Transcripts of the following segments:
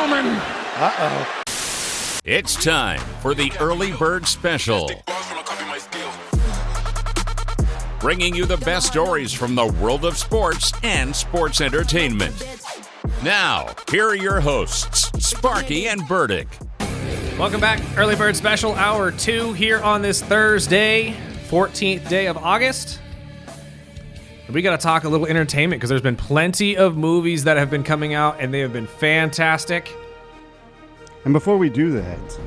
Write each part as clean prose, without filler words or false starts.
gentlemen. Uh-oh. It's time for the Early Bird Special. Bringing you the best stories from the world of sports and sports entertainment. Now, here are your hosts, Sparky and Burdick. Welcome back, Early Bird Special, Hour 2 here on this Thursday, 14th day of August. We got to talk a little entertainment because there's been plenty of movies that have been coming out and they have been fantastic. And before we do that,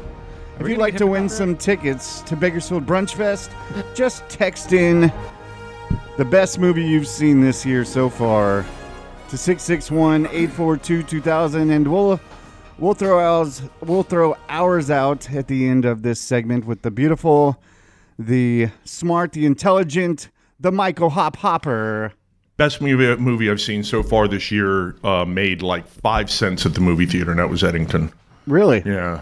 if you'd like to win some tickets to Bakersfield Brunch Fest, just text in the best movie you've seen this year so far to 661-842-2000, and we'll throw ours out at the end of this segment with the beautiful, the smart, the intelligent, the Michael Hopper. Best movie I've seen so far this year made like 5 cents at the movie theater, and that was Eddington. Really? Yeah.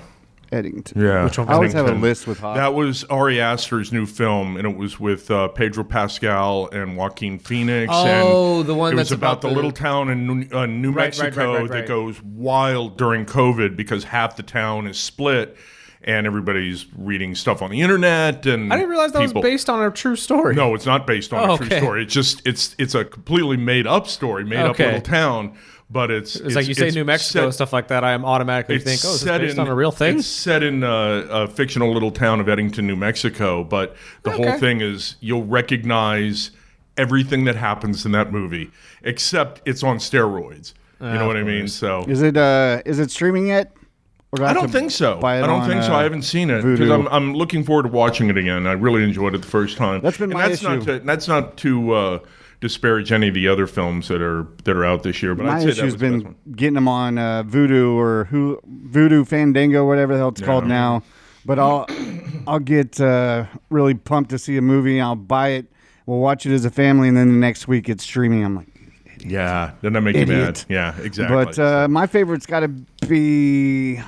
Eddington. Yeah. Which one? I always have a list with Hop. That was Ari Aster's new film, and it was with Pedro Pascal and Joaquin Phoenix. Oh, and the one it that's was about about the little town in New Mexico right. that goes wild during COVID because half the town is split, and everybody's reading stuff on the internet. And I didn't realize that was based on a true story. No, it's not based on a true okay. story. It's just it's a completely made up story, made up little town. But it's like you say New Mexico, stuff like that, I am automatically think, is this based on a real thing? It's set in a fictional little town of Eddington, New Mexico, but the whole thing is you'll recognize everything that happens in that movie, except it's on steroids. You know what I mean? So Is it streaming yet? Or do I don't think so. I don't think so. I haven't seen it because I'm looking forward to watching it again. I really enjoyed it the first time. That's been my issue. That's not to disparage any of the other films that are out this year, but my I'd say issue's that was been the best one. getting them on Vudu Voodoo Fandango, whatever the hell it's called now. But I'll get really pumped to see a movie. I'll buy it. We'll watch it as a family, and then the next week it's streaming. I'm like, yeah, doesn't that make you mad? Yeah, exactly. But my favorite's got to be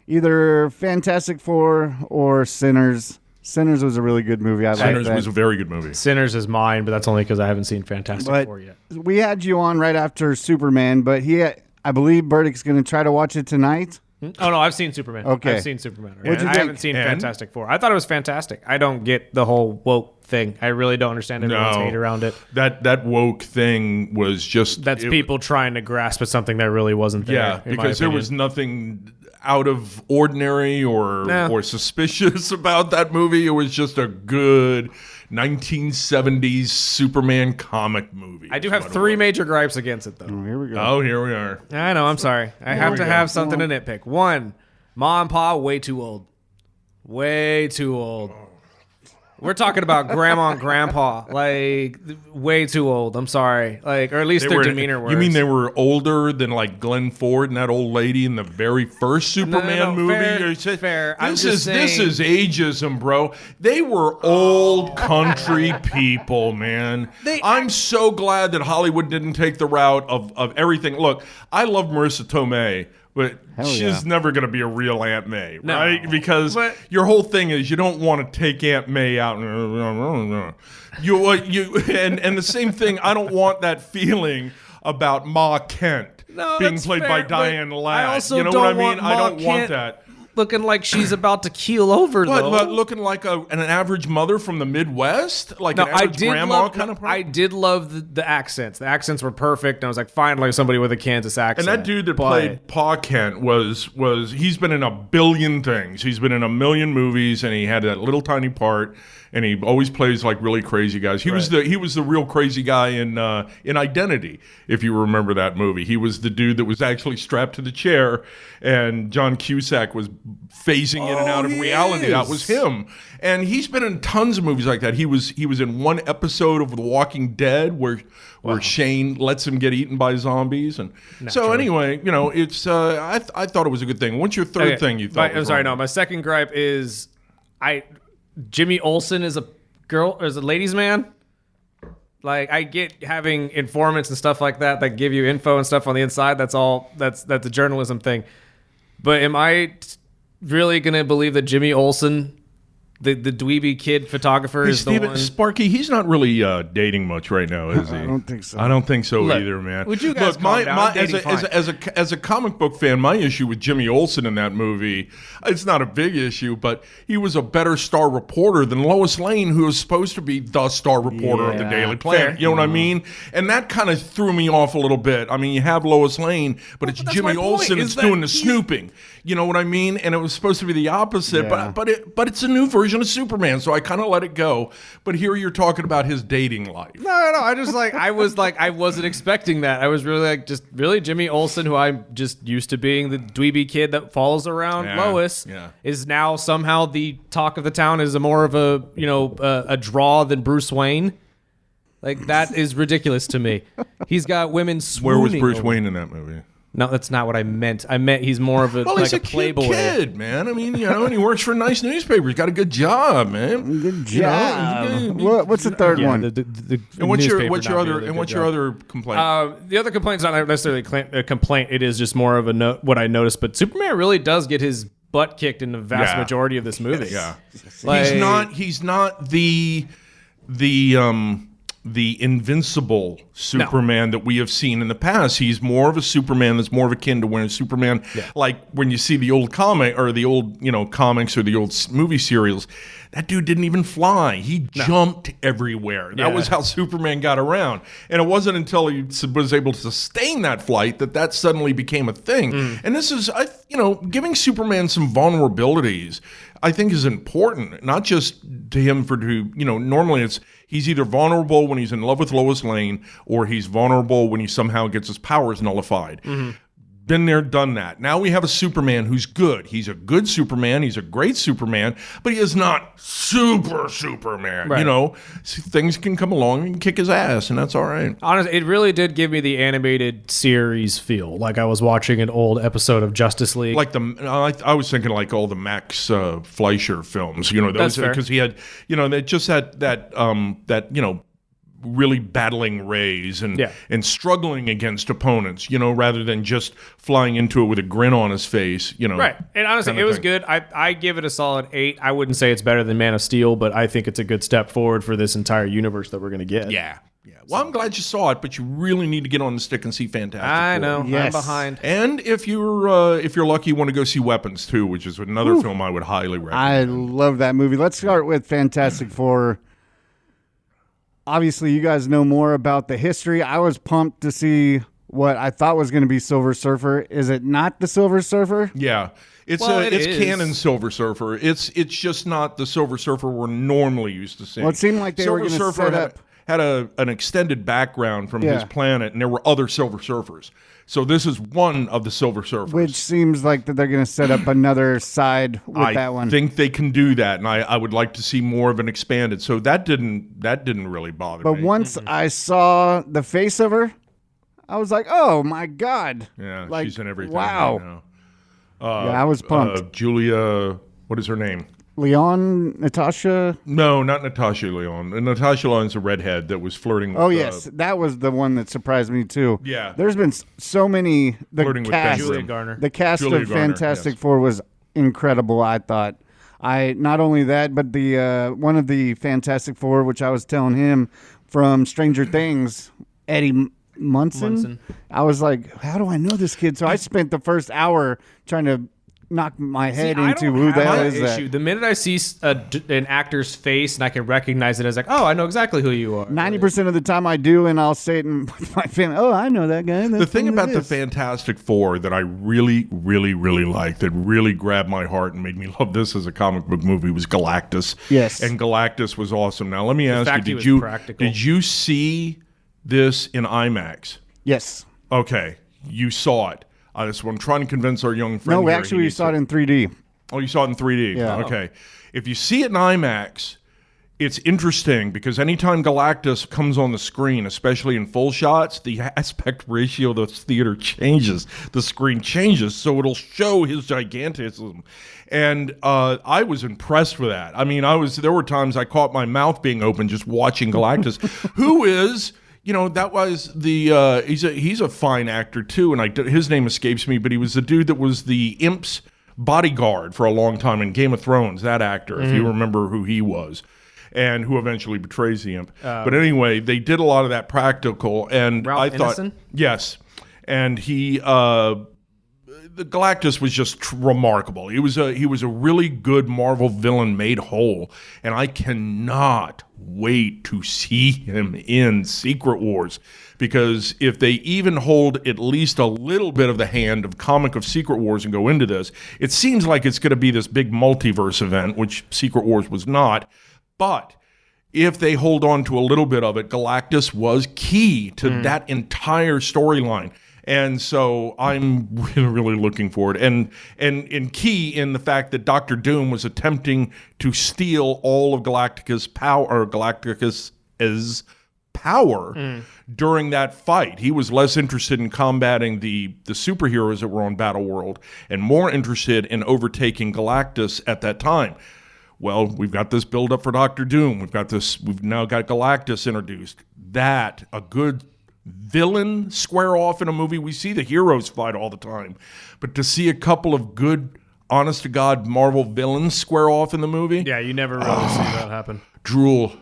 either Fantastic Four or Sinners. Sinners was a really good movie. Sinners was a very good movie. Sinners is mine, but that's only because I haven't seen Fantastic Four yet. We had you on right after Superman, but I believe Burdick's going to try to watch it tonight. Oh, no, I've seen Superman. Okay. I've seen Superman. What'd you I think? haven't seen Fantastic Four. I thought it was fantastic. I don't get the whole woke thing. I really don't understand everyone's hate around it. That woke thing was just... That's people trying to grasp at something that really wasn't there. Yeah, because there was nothing out of ordinary or suspicious about that movie. It was just a good 1970s Superman comic movie. I do have 3 major gripes against it, though. Oh, here we go. Oh, here we are. I know, I'm sorry. I have to have something to nitpick. 1, Ma and Pa, way too old. Way too old. We're talking about grandma and grandpa, like way too old. I'm sorry, like, or at least their demeanor was. You mean they were older than like Glenn Ford and that old lady in the very first Superman movie? Fair. This is ageism, bro. They were old country people, man. I'm so glad that Hollywood didn't take the route of everything. Look, I love Marissa Tomei. But she's never going to be a real Aunt May, right? Because your whole thing is you don't want to take Aunt May out. And the same thing, I don't want that feeling about Ma Kent being played by Diane Ladd. You know what I mean? I don't want that. Looking like she's about to keel over, though. But looking like an average mother from the Midwest? Like an average grandma kind of person? I did love the accents. The accents were perfect. And I was like, finally, somebody with a Kansas accent. And that dude that played Pa Kent he's been in a billion things. He's been in a million movies, and he had that little tiny part. And he always plays like really crazy guys. He was the real crazy guy in Identity, if you remember that movie. He was the dude that was actually strapped to the chair, and John Cusack was phasing in and out of reality. That was him. And he's been in tons of movies like that. He was in one episode of The Walking Dead where Shane lets him get eaten by zombies. And so anyway, it's I thought it was a good thing. What's your third thing you thought? I'm sorry. No, my second gripe is Jimmy Olsen is a ladies' man. Like, I get having informants and stuff like that give you info and stuff on the inside. That's a journalism thing. But am I really gonna believe that Jimmy Olsen the dweeby kid photographer is the one. Sparky, he's not really dating much right now, is he? I don't think so. I don't think so either, man. Would you guys calm down? I'm dating fine. As a comic book fan, my issue with Jimmy Olsen in that movie, it's not a big issue, but he was a better star reporter than Lois Lane, who was supposed to be the star reporter of the Daily Planet. You know what I mean? And that kind of threw me off a little bit. I mean, you have Lois Lane, but it's Jimmy Olsen that's doing the snooping. You know what I mean? And it was supposed to be the opposite, but it's a new version of Superman, so I kind of let it go. But here you're talking about his dating life. No. I wasn't expecting that. I was really Jimmy Olsen, who I'm just used to being the dweeby kid that follows around Lois, is now somehow the talk of the town, is more of a draw than Bruce Wayne. Like, that is ridiculous to me. He's got women swooning. Where was Bruce Wayne in that movie? No, that's not what I meant. I meant he's more of he's a playboy kid, man. I mean, and he works for a nice newspaper. He's got a good job, man. Good job. What's the third one? And what's your other complaint? The other complaint's not necessarily a complaint. It is just more of what I noticed. But Superman really does get his butt kicked in the vast majority of this movie. Yeah, he's not the invincible Superman that we have seen in the past. He's more of a Superman that's more of akin to when Superman, like when you see the old comic or the old, comics or the old movie serials, that dude didn't even fly. He jumped everywhere. That was how Superman got around. And it wasn't until he was able to sustain that flight that suddenly became a thing. And this is, giving Superman some vulnerabilities, I think, is important, not just to him normally he's either vulnerable when he's in love with Lois Lane or he's vulnerable when he somehow gets his powers nullified. Been there, done that. Now we have a Superman who's good. He's a good Superman. He's a great Superman, but he is not Superman. Right. Things can come along and kick his ass, and that's all right. Honestly, it really did give me the animated series feel, like I was watching an old episode of Justice League. Like I was thinking like all the Max Fleischer films. Those because he had, they just had that really battling rays and struggling against opponents, rather than just flying into it with a grin on his face, Right. And honestly, it was good. I give it a solid 8. I wouldn't say it's better than Man of Steel, but I think it's a good step forward for this entire universe that we're going to get. Yeah. Well, I'm glad you saw it, but you really need to get on the stick and see Fantastic Four. I know. Yes. I'm behind. And if you're lucky, you want to go see Weapons too, which is another film I would highly recommend. I love that movie. Let's start with Fantastic Four. Obviously, you guys know more about the history. I was pumped to see what I thought was going to be Silver Surfer. Is it not the Silver Surfer? Yeah. It's canon Silver Surfer. It's just not the Silver Surfer we're normally used to seeing. Well, it seemed like they were going to set up... had an extended background from his planet, and there were other Silver Surfers. So this is one of the Silver Surfers. Which seems like that they're going to set up another side with that one. I think they can do that, and I would like to see more of an expanded. So that didn't really bother me. But once I saw the face of her, I was like, oh, my God. Yeah, like, she's in everything. Wow. Right now. I was pumped. Julia, what is her name? Natasha? No, not Natasha Lyonne. Natasha Lyonne's a redhead that was flirting with... Oh, yes. That was the one that surprised me, too. Yeah. There's been so many... Flirting with Ben Julia Grimm. Garner. The cast Julia of Garner, Fantastic Four was incredible, I thought. Not only that, but the one of the Fantastic Four, which I was telling him from Stranger Things, Eddie Munson. I was like, how do I know this kid? So I spent the first hour trying to knock my head into who the hell is that. The minute I see an actor's face and I can recognize it, I was like, oh, I know exactly who you are. 90% of the time I do, and I'll say it in my family. Oh, I know that guy. The thing about the Fantastic Four that I really, really, really liked, that really grabbed my heart and made me love this as a comic book movie, was Galactus. Yes. And Galactus was awesome. Now, let me ask you, did you see this in IMAX? Yes. Okay. You saw it. That's what I'm trying to convince our young friend. No, actually, we saw it in 3D. Oh, you saw it in 3D? Yeah. Okay. If you see it in IMAX, it's interesting because anytime Galactus comes on the screen, especially in full shots, the aspect ratio of the theater changes. The screen changes, so it'll show his gigantism. And I was impressed with that. I mean, there were times I caught my mouth being open just watching Galactus, who is... that was the he's a fine actor too, and his name escapes me, but he was the dude that was the Imps bodyguard for a long time in Game of Thrones, that actor, if you remember who he was, and who eventually betrays the imp. But anyway, they did a lot of that practical, and Ralph I thought, Ineson? yes, and he, the Galactus was just remarkable. He was a really good Marvel villain made whole, and I cannot wait to see him in Secret Wars, because if they even hold at least a little bit of the hand of comic of Secret Wars and go into this, it seems like it's going to be this big multiverse event, which Secret Wars was not. But if they hold on to a little bit of it, Galactus was key to that entire storyline. And so I'm really, really looking forward. And key in the fact that Doctor Doom was attempting to steal all of Galacticus's power during that fight. He was less interested in combating the superheroes that were on Battleworld and more interested in overtaking Galactus at that time. Well, we've got this build up for Doctor Doom. We've now got Galactus introduced. That, a good villain square off in a movie. We see the heroes fight all the time. But to see a couple of good, honest to God Marvel villains square off in the movie. Yeah, you never really see that happen. Drool.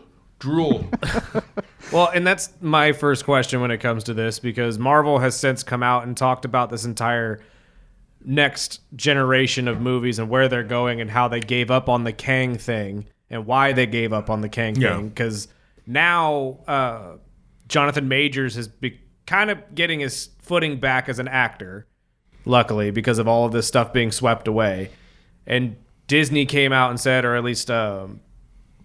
Well, and that's my first question when it comes to this, because Marvel has since come out and talked about this entire next generation of movies and where they're going and how they gave up on the Kang thing and why they gave up on the Kang thing. Because now Jonathan Majors is kind of getting his footing back as an actor, luckily, because of all of this stuff being swept away. And Disney came out and said, or at least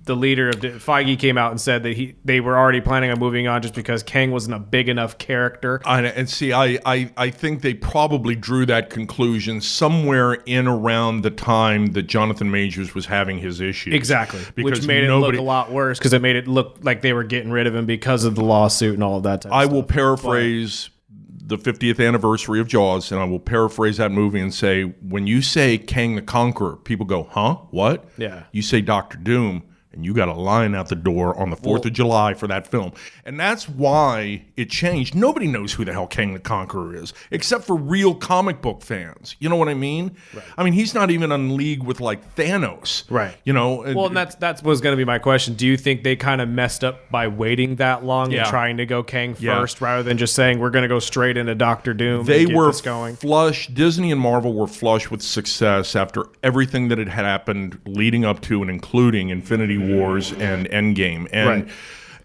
the leader of Feige came out and said that they were already planning on moving on just because Kang wasn't a big enough character. And see, I think they probably drew that conclusion somewhere in around the time that Jonathan Majors was having his issues. Exactly. Because which made it look a lot worse, because it made it look like they were getting rid of him because of the lawsuit and all of that type of I stuff. will paraphrase the 50th anniversary of Jaws, and I will paraphrase that movie and say, when you say Kang the Conqueror, people go, huh? What? Yeah. You say Doctor Doom, and you got a line out the door on the 4th of July for that film. And that's why it changed. Nobody knows who the hell Kang the Conqueror is, except for real comic book fans. You know what I mean? Right. I mean, he's not even on league with, like, Thanos. Right. You know? Well, and that was going to be my question. Do you think they kind of messed up by waiting that long and trying to go Kang first rather than just saying we're going to go straight into Doctor Doom they and get were this going? Flush. Disney and Marvel were flush with success after everything that had happened leading up to and including Infinity Wars and Endgame,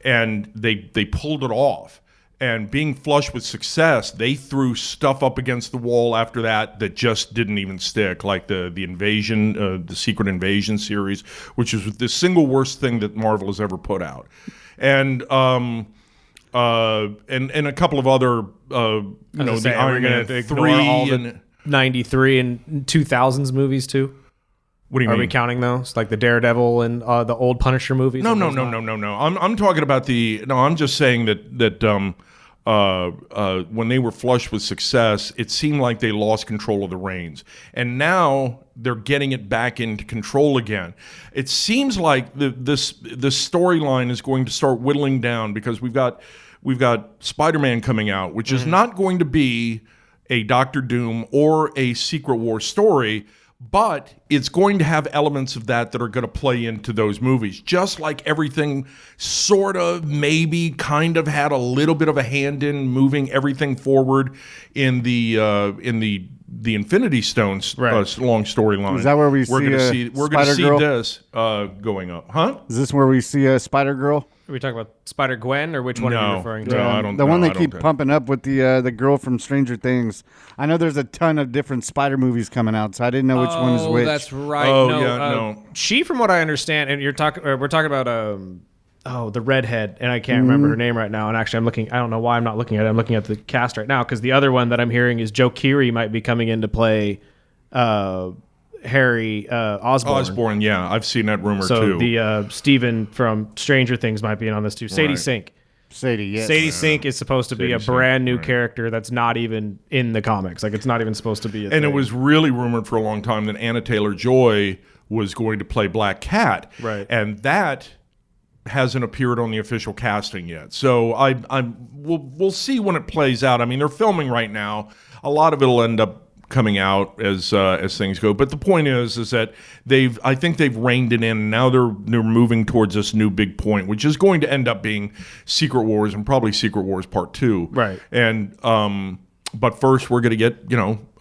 and they pulled it off. And being flush with success, they threw stuff up against the wall after that just didn't even stick, like the Invasion, the Secret Invasion series, which is the single worst thing that Marvel has ever put out, and a couple of other, the Iron Man 3 and 93 and 2000s movies too. What do you mean? Are we counting those, like the Daredevil and the old Punisher movies? No. I'm talking about I'm just saying that when they were flush with success, it seemed like they lost control of the reins, and now they're getting it back into control again. It seems like this storyline is going to start whittling down, because we've got Spider-Man coming out, which is not going to be a Doctor Doom or a Secret War story. But it's going to have elements of that are going to play into those movies, just like everything sort of maybe kind of had a little bit of a hand in moving everything forward in the Infinity Stones long storyline. Is that where we're going to see this going up? Huh? Is this where we see a Spider-Girl? Are we talking about Spider-Gwen, or which one are you referring to? No, I don't. The one they I keep pumping up with the girl from Stranger Things. I know there's a ton of different Spider movies coming out, so I didn't know which one is which. That's right. Oh, no. She, from what I understand, and we're talking about the redhead, and I can't remember her name right now. And actually, I'm looking. I don't know why I'm not looking at it. I'm looking at the cast right now, because the other one that I'm hearing is Joe Keery might be coming in to play Harry Osborn. Yeah, I've seen that rumor too. So the Steven from Stranger Things might be in on this too. Sadie Sink. Yes. Sadie Sink is supposed to be a brand new character that's not even in the comics. Like, it's not even supposed to be a thing. And it was really rumored for a long time that Anna Taylor-Joy was going to play Black Cat. Right. And that hasn't appeared on the official casting yet. So we'll see when it plays out. I mean, they're filming right now. A lot of it'll end up coming out as things go. But the point is that I think they've reined it in. And now they're moving towards this new big point, which is going to end up being Secret Wars and probably Secret Wars Part 2. Right. And but first we're going to get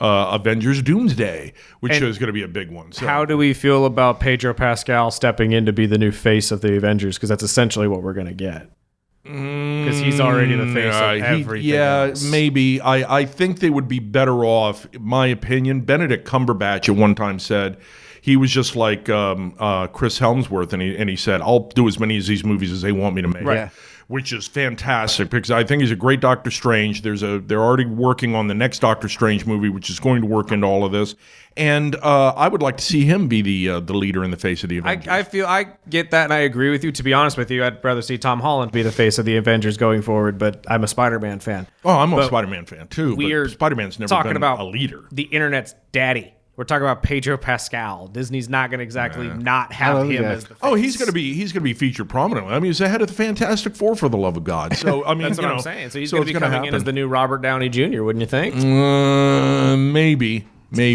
Avengers Doomsday, which is going to be a big one. So. How do we feel about Pedro Pascal stepping in to be the new face of the Avengers? Because that's essentially what we're going to get. Because he's already the face of everything else. Maybe. I think they would be better off, in my opinion. Benedict Cumberbatch at one time said he was just like Chris Hemsworth, and he said, I'll do as many of these movies as they want me to make. Right. Yeah. Which is fantastic because I think he's a great Doctor Strange. They're already working on the next Doctor Strange movie, which is going to work into all of this. And I would like to see him be the leader in the face of the Avengers. I get that, and I agree with you. To be honest with you, I'd rather see Tom Holland be the face of the Avengers going forward. But I'm a Spider-Man fan. Oh, I'm a Spider-Man fan too. We're but Spider-Man's never talking been about a leader. The internet's daddy. We're talking about Pedro Pascal. Disney's not going to exactly not have him as the face. Oh, he's going to be featured promently. I mean, he's ahead of the Fantastic Four, for the love of God. So I mean, that's what I'm saying. So he's going to be coming in as the new Robert Downey Jr., wouldn't you think? Maybe.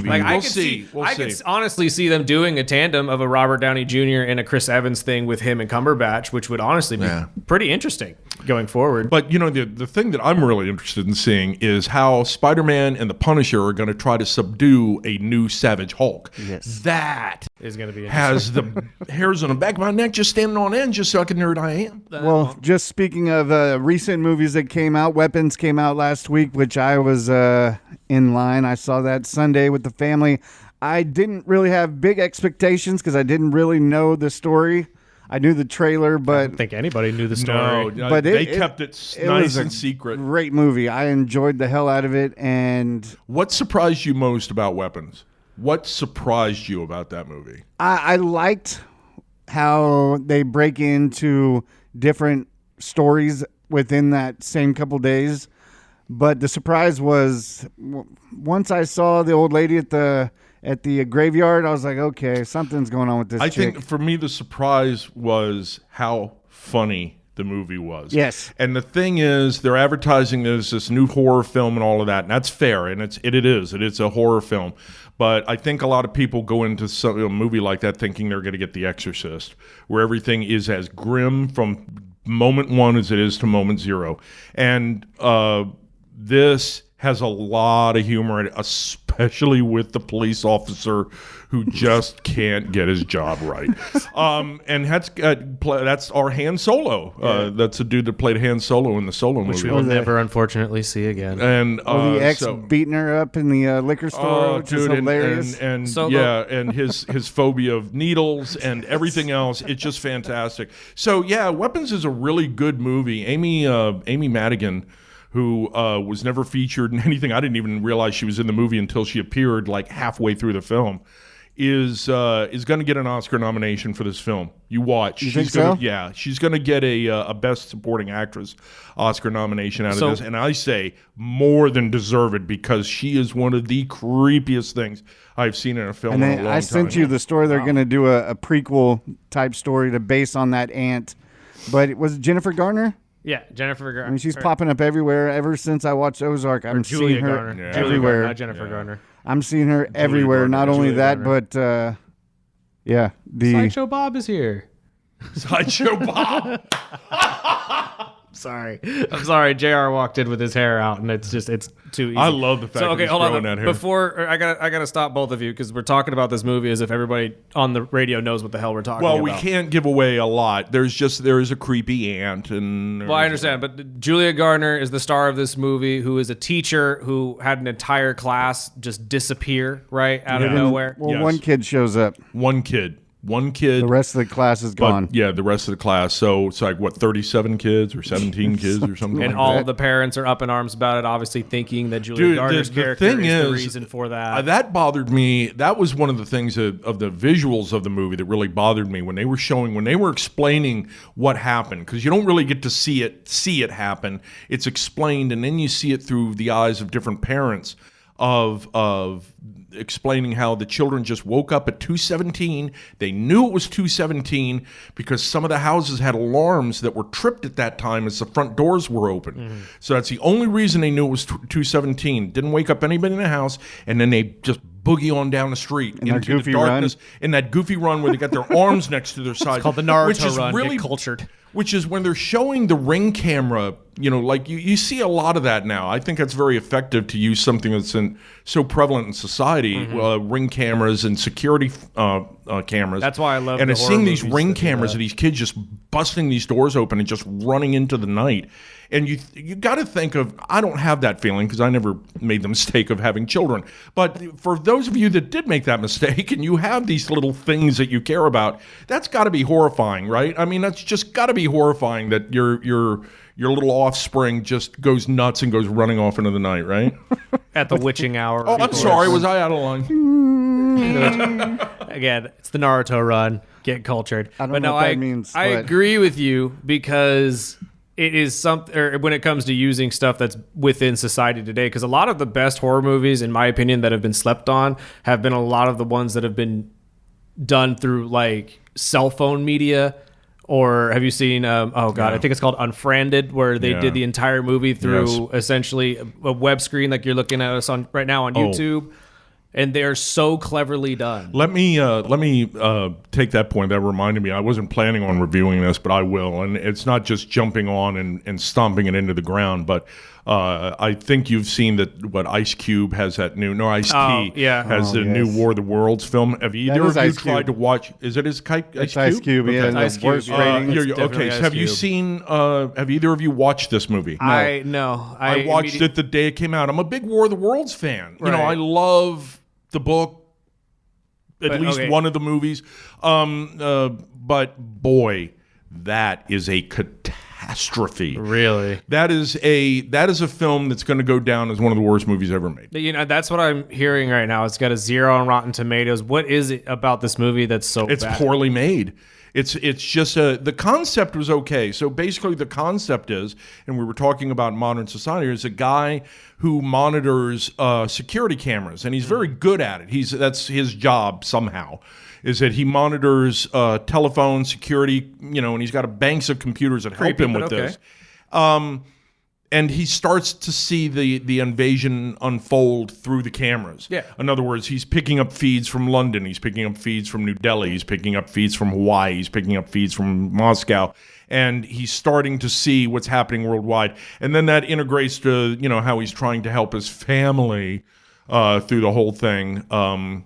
Like, we'll see. I could honestly see them doing a tandem of a Robert Downey Jr. and a Chris Evans thing with him and Cumberbatch, which would honestly be pretty interesting going forward. But the thing that I'm really interested in seeing is how Spider-Man and the Punisher are going to try to subdue a new Savage Hulk. Yes, that is going to be has the hairs on the back of my neck just standing on end, just like a nerd I am. Well, just speaking of recent movies that came out, Weapons came out last week, which I was in line. I saw that Sunday with the family. I didn't really have big expectations because I didn't really know the story. I knew the trailer, but I don't think anybody knew the story. No, but they kept it nice and secret. Great movie. I enjoyed the hell out of it. And what surprised you most about Weapons? What surprised you about that movie? I liked how they break into different stories within that same couple days. But the surprise was once I saw the old lady at the graveyard, I was like, okay, something's going on with this chick. I think for me the surprise was how funny the movie was. Yes. And the thing is, they're advertising this new horror film and all of that, and that's fair, and it is a horror film. But I think a lot of people go into a movie like that thinking they're going to get The Exorcist, where everything is as grim from moment one as it is to moment zero. And this has a lot of humor in it, especially with the police officer who just can't get his job right. And that's our Han Solo. That's a dude that played Han Solo in the Solo movie. Which we will never, unfortunately, see again. And the ex beating her up in the liquor store, which is hilarious. And his phobia of needles and everything else. It's just fantastic. So, yeah, Weapons is a really good movie. Amy Madigan, who was never featured in anything. I didn't even realize she was in the movie until she appeared like halfway through the film. Is going to get an Oscar nomination for this film. You watch. You think so? Yeah, she's going to get a Best Supporting Actress Oscar nomination out of this, and I say more than deserved because she is one of the creepiest things I've seen in a film in a long time. I sent you the story. They're going to do a prequel type story to base on that aunt. But it was Jennifer Garner? Yeah, Jennifer Garner. I mean, she's popping up everywhere. Ever since I watched Ozark, I'm seeing her everywhere. Not Jennifer Garner. I'm seeing her everywhere. Not only that, but the Sideshow Bob is here. Sideshow Bob. I'm sorry. JR walked in with his hair out, and it's too easy. I love the fact that he's growing that hair. Before I gotta stop both of you because we're talking about this movie as if everybody on the radio knows what the hell we're talking about. Well, we can't give away a lot. There is a creepy aunt, and I understand, but Julia Garner is the star of this movie, who is a teacher who had an entire class just disappear out of nowhere. Well, one kid shows up. One kid. The rest of the class is gone. Yeah, the rest of the class. So it's like, 37 kids or 17 kids or something and like all that. of the parents are up in arms about it, obviously thinking that Julia Garner's character is the reason for that. That bothered me. That was one of the things of the visuals of the movie that really bothered me when they were explaining what happened, because you don't really get to see it happen. It's explained, and then you see it through the eyes of different parents. of explaining how the children just woke up at 2:17. They knew it was 2:17 because some of the houses had alarms that were tripped at that time as the front doors were open. So that's the only reason they knew it was 2:17. Didn't wake up anybody in the house, and then they just boogie on down the street into the darkness in that goofy run where they got their arms next to their sides. It's called the Naruto which is run. Really, get cultured. Which is when they're showing the Ring camera, like you see a lot of that now. I think that's very effective to use something that's so prevalent in society, Ring cameras and security cameras. That's why I love and the it's horror seeing these movies Ring that do cameras that. of these kids just busting these doors open and just running into the night. And you got to think of, I don't have that feeling because I never made the mistake of having children. But for those of you that did make that mistake and you have these little things that you care about, that's got to be horrifying, right? I mean, that's just got to be horrifying that your little offspring just goes nuts and goes running off into the night, right? At the witching hour. Oh, I'm sorry. Was I out of line? Again, it's the Naruto run. Get cultured. I don't know what that means. I but- agree with you because it is something, or when it comes to using stuff that's within society today, because a lot of the best horror movies, in my opinion, that have been slept on have been a lot of the ones that have been done through like cell phone media. Or have you seen, I think it's called Unfriended, where they did the entire movie through essentially a web screen like you're looking at us on right now on YouTube. And they're so cleverly done. Let me take that point. That reminded me. I wasn't planning on reviewing this, but I will. And it's not just jumping on and stomping it into the ground, but I think you've seen that. Ice Cube has that new. No, Ice T has the new War of the Worlds film. Have either of you tried to watch? Is it Ice Cube? It's Ice Cube. Yeah, Ice the Cube, worst yeah. rating. Okay, so have you seen? Have either of you watched this movie? I watched it the day it came out. I'm a big War of the Worlds fan. Right. I love the book, at least one of the movies. But boy, that is a catastrophe. Really? That is a film that's going to go down as one of the worst movies ever made. That's what I'm hearing right now. It's got a 0 on Rotten Tomatoes. What is it about this movie that's so It's bad? poorly made. It's just the concept was okay. So basically the concept is, and we were talking about modern society, is a guy who monitors security cameras, and he's very good at it. That's his job somehow, is that he monitors telephone security, and he's got banks of computers that help him with this. And he starts to see the invasion unfold through the cameras. Yeah. In other words, he's picking up feeds from London. He's picking up feeds from New Delhi. He's picking up feeds from Hawaii. He's picking up feeds from Moscow. And he's starting to see what's happening worldwide. And then that integrates to, how he's trying to help his family through the whole thing. Boy,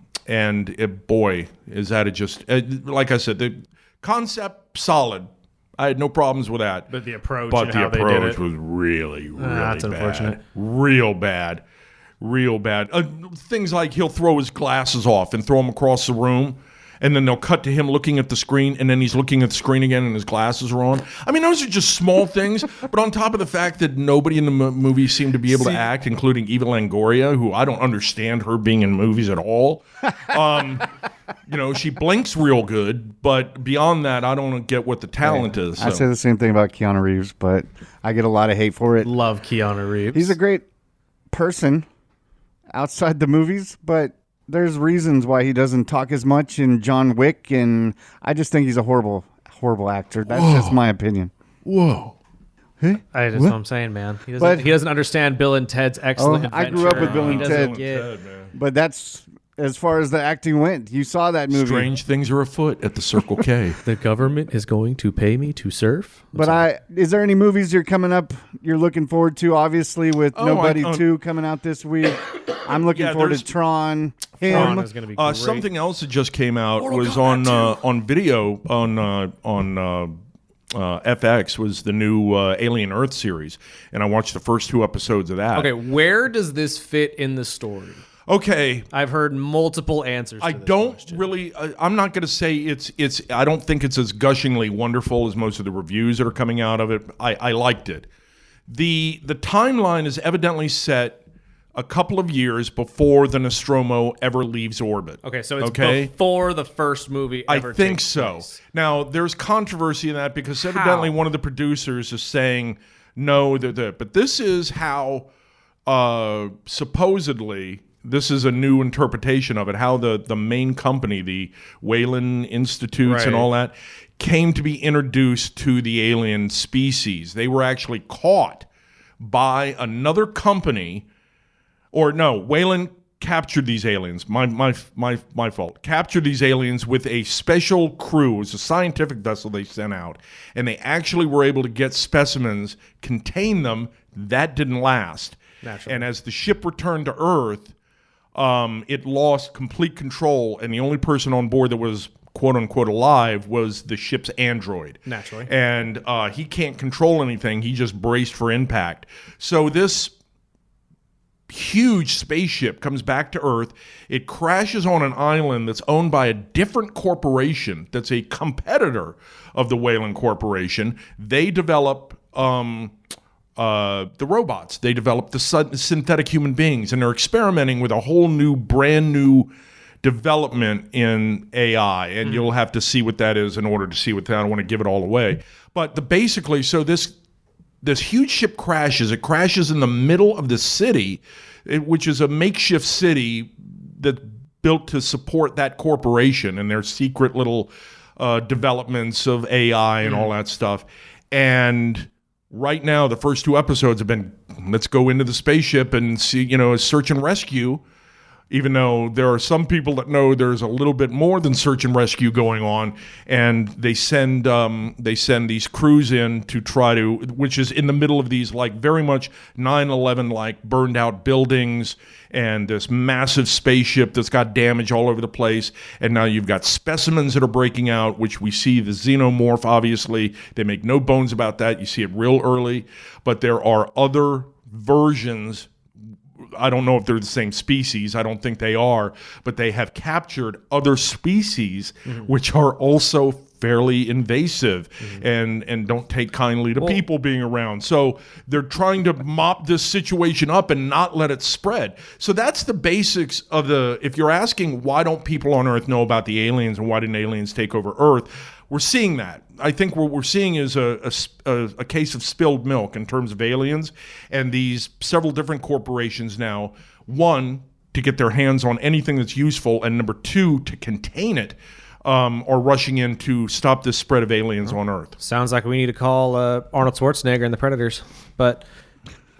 is that like I said, the concept, solid. I had no problems with that. But the approach But and the how they did approach it. was really, really That's bad. unfortunate. Real bad. Things like he'll throw his glasses off and throw them across the room, and then they'll cut to him looking at the screen, and then he's looking at the screen again, and his glasses are on. I mean, those are just small things, but on top of the fact that nobody in the movie seemed to be able to act, including Eva Longoria, who I don't understand her being in movies at all. She blinks real good, but beyond that, I don't get what the talent is. I say the same thing about Keanu Reeves, but I get a lot of hate for it. Love Keanu Reeves. He's a great person outside the movies, but there's reasons why he doesn't talk as much in John Wick, and I just think he's a horrible, horrible actor. That's just my opinion. Whoa. Hey? That's what I'm saying, man. He doesn't understand Bill and Ted's excellent adventure. I grew up with Bill and He doesn't Ted. get- But that's as far as the acting went. You saw that movie. Strange things are afoot at the Circle K. The government is going to pay me to surf. But is there any movies you're looking forward to? Obviously, with Nobody 2 coming out this week. I'm looking forward to Tron. Tron is going to be great. Something else that just came out was on video on FX was the new Alien Earth series, and I watched the first 2 episodes of that. Okay, where does this fit in the story? Okay. I've heard multiple answers. I to this don't question. really. I'm not going to say it's. I don't think it's as gushingly wonderful as most of the reviews that are coming out of it. I liked it. The timeline is evidently set a couple of years before the Nostromo ever leaves orbit. Okay, so it's before the first movie ever I think takes so. place. Now, there's controversy in that because evidently one of the producers is saying no, but this is how supposedly, this is a new interpretation of it, how the main company, the Weyland Institutes and all that, came to be introduced to the alien species. They were actually caught by another company, or no, Weyland captured these aliens. My fault. Captured these aliens with a special crew. It was a scientific vessel they sent out, and they actually were able to get specimens, contain them. That didn't last. Naturally. And as the ship returned to Earth, it lost complete control, and the only person on board that was quote unquote alive was the ship's android. Naturally. And he can't control anything. He just braced for impact. So this huge spaceship comes back to Earth. It crashes on an island that's owned by a different corporation that's a competitor of the Weyland Corporation. They develop the robots. They develop the synthetic human beings, and they're experimenting with a whole new, brand new development in AI, and you'll have to see what that is in order to see what that. I don't want to give it all away. But basically, so this huge ship crashes. It crashes in the middle of the city, which is a makeshift city that's built to support that corporation and their secret little developments of AI and all that stuff. And right now, the first 2 episodes have been, let's go into the spaceship and see, search and rescue. Even though there are some people that know there's a little bit more than search and rescue going on, and they send these crews in to try to, which is in the middle of these like very much 9/11 like burned out buildings and this massive spaceship that's got damage all over the place, and now you've got specimens that are breaking out, which we see the xenomorph. Obviously, they make no bones about that. You see it real early, but there are other versions. I don't know if they're the same species. I don't think they are, but they have captured other species which are also fairly invasive and don't take kindly to people being around. So they're trying to mop this situation up and not let it spread. So that's the basics of if you're asking why don't people on Earth know about the aliens and why didn't aliens take over Earth, we're seeing that. I think what we're seeing is a case of spilled milk in terms of aliens, and these several different corporations now, one, to get their hands on anything that's useful, and number 2, to contain it, are rushing in to stop this spread of aliens on Earth. Sounds like we need to call Arnold Schwarzenegger and the Predators, but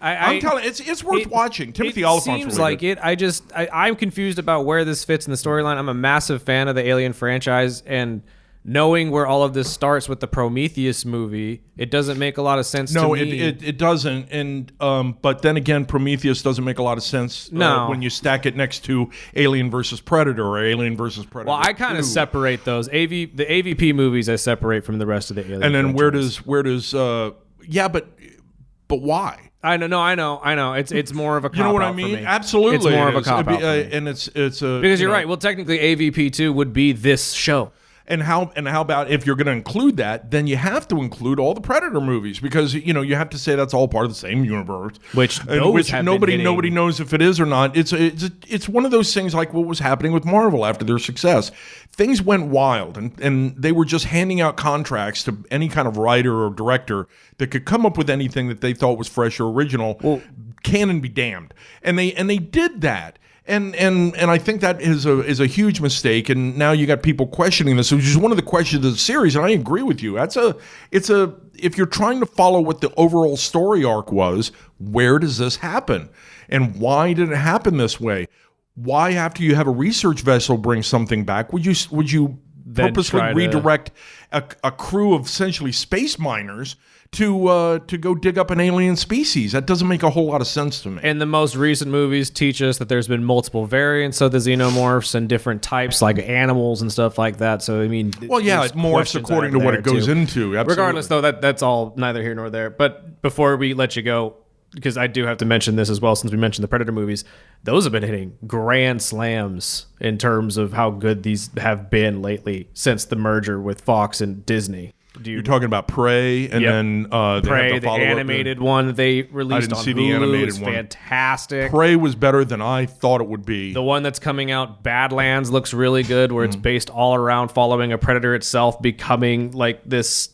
I'm telling you, it's worth watching. Timothy Oliphant's seems really like good. it. I'm confused about where this fits in the storyline. I'm a massive fan of the Alien franchise, and knowing where all of this starts with the Prometheus movie, it doesn't make a lot of sense to me. No, it doesn't. And but then again, Prometheus doesn't make a lot of sense when you stack it next to Alien versus Predator or Alien versus Predator. Well, I kind of separate those. The AVP movies I separate from the rest of the Alien. And then franchise. where does but why? I know. It's more of a cop-out. You know what I mean? For me. Absolutely, it's more of a cop-out. And it's a because you're right. Well, technically, AVP 2 would be this show. And how about if you're going to include that, then you have to include all the Predator movies because you have to say that's all part of the same universe. Which nobody knows if it is or not. It's one of those things like what was happening with Marvel after their success. Things went wild, and they were just handing out contracts to any kind of writer or director that could come up with anything that they thought was fresh or original. Well, canon be damned, and they did that. And I think that is a huge mistake. And now you got people questioning this, which is one of the questions of the series. And I agree with you. If you're trying to follow what the overall story arc was, where does this happen? And why did it happen this way? Why, after you have a research vessel bring something back, would you purposely redirect a crew of essentially space miners to go dig up an alien species? That doesn't make a whole lot of sense to me. And the most recent movies teach us that there's been multiple variants of the xenomorphs and different types, like animals and stuff like that. So, I mean... Well, yeah, it morphs according to what it goes into. Absolutely. Regardless, though, that's all neither here nor there. But before we let you go, because I do have to mention this as well, since we mentioned the Predator movies, those have been hitting grand slams in terms of how good these have been lately since the merger with Fox and Disney. You're talking about Prey, and then Prey, the animated one that they released on Hulu, the animated one. Fantastic. Prey was better than I thought it would be. The one that's coming out, Badlands, looks really good, where it's based all around following a predator itself becoming like this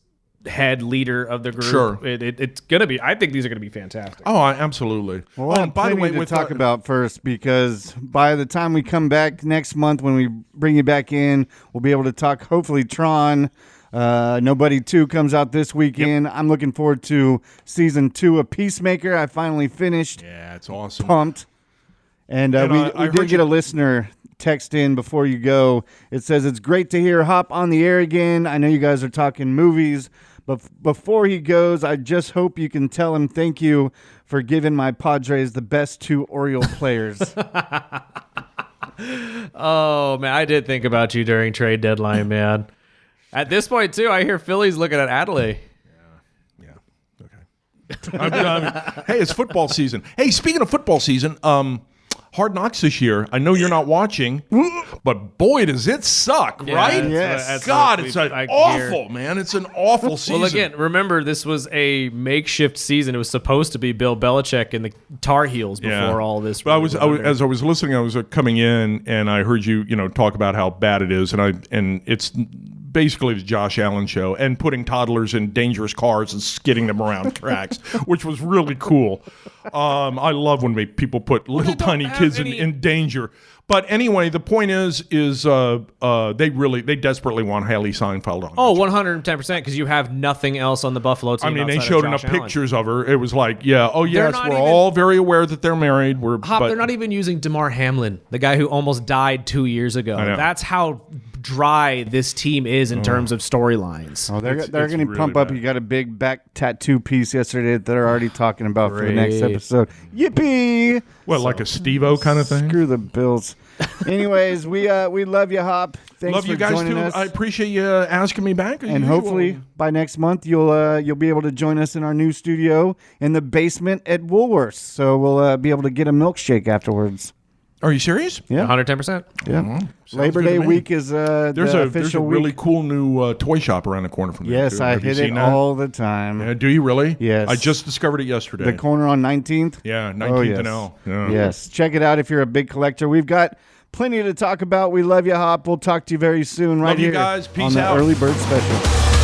head leader of the group. Sure. It's gonna be. I think these are gonna be fantastic. Oh, absolutely. Well, and by the way, to talk about first, because by the time we come back next month, when we bring you back in, we'll be able to talk. Hopefully, Tron. Nobody 2 comes out this weekend. Yep. I'm looking forward to season 2 of Peacemaker. I finally finished. Yeah, it's awesome. Pumped. And we did get a listener text in before you go. It says, it's great to hear Hop on the air again. I know you guys are talking movies, but before he goes, I just hope you can tell him thank you for giving my Padres the best 2 Oriole players. Oh, man, I did think about you during trade deadline, man. At this point, too, I hear Philly's looking at Adelaide. Yeah. Okay. Hey, it's football season. Hey, speaking of football season, Hard Knocks this year. I know you're not watching, but boy, does it suck, right? Yes. God, it's awful, man. It's an awful season. Well, again, remember, this was a makeshift season. It was supposed to be Bill Belichick and the Tar Heels before all this. But as I was listening, I was coming in, and I heard you talk about how bad it is, and it's basically the Josh Allen show, and putting toddlers in dangerous cars and skidding them around tracks, which was really cool. I love when people put little tiny kids in danger. But anyway, the point is they desperately want Haley Seinfeld on. Oh, 110%, because you have nothing else on the Buffalo team. I mean, they showed enough pictures of her. It was like, yes, we're all very aware that they're married. They're not even using Damar Hamlin, the guy who almost died 2 years ago. That's how dry this team is in terms of storylines. Oh, they're going to really pump up. You got a big back tattoo piece yesterday that they're already talking about for the next episode. Yippee! Like a Steve-O kind of thing? Screw the Bills. Anyways, we love you, Hop. Thanks love for you guys joining too. us. I appreciate you asking me back. And hopefully by next month you'll be able to join us in our new studio in the basement at Woolworths. So we'll be able to get a milkshake afterwards. Are you serious? Yeah, 110%. Yeah. Mm-hmm. Labor Day week is there's the a official really week. Cool new toy shop around the corner from there. Yes, I hit it all the time. Yeah, do you really? Yes. I just discovered it yesterday. The corner on 19th? Yeah, 19th and L. Yeah. Yes. Check it out if you're a big collector. We've got plenty to talk about. We love you, Hop. We'll talk to you very soon. Love you guys. Peace on out. the Early Bird Special.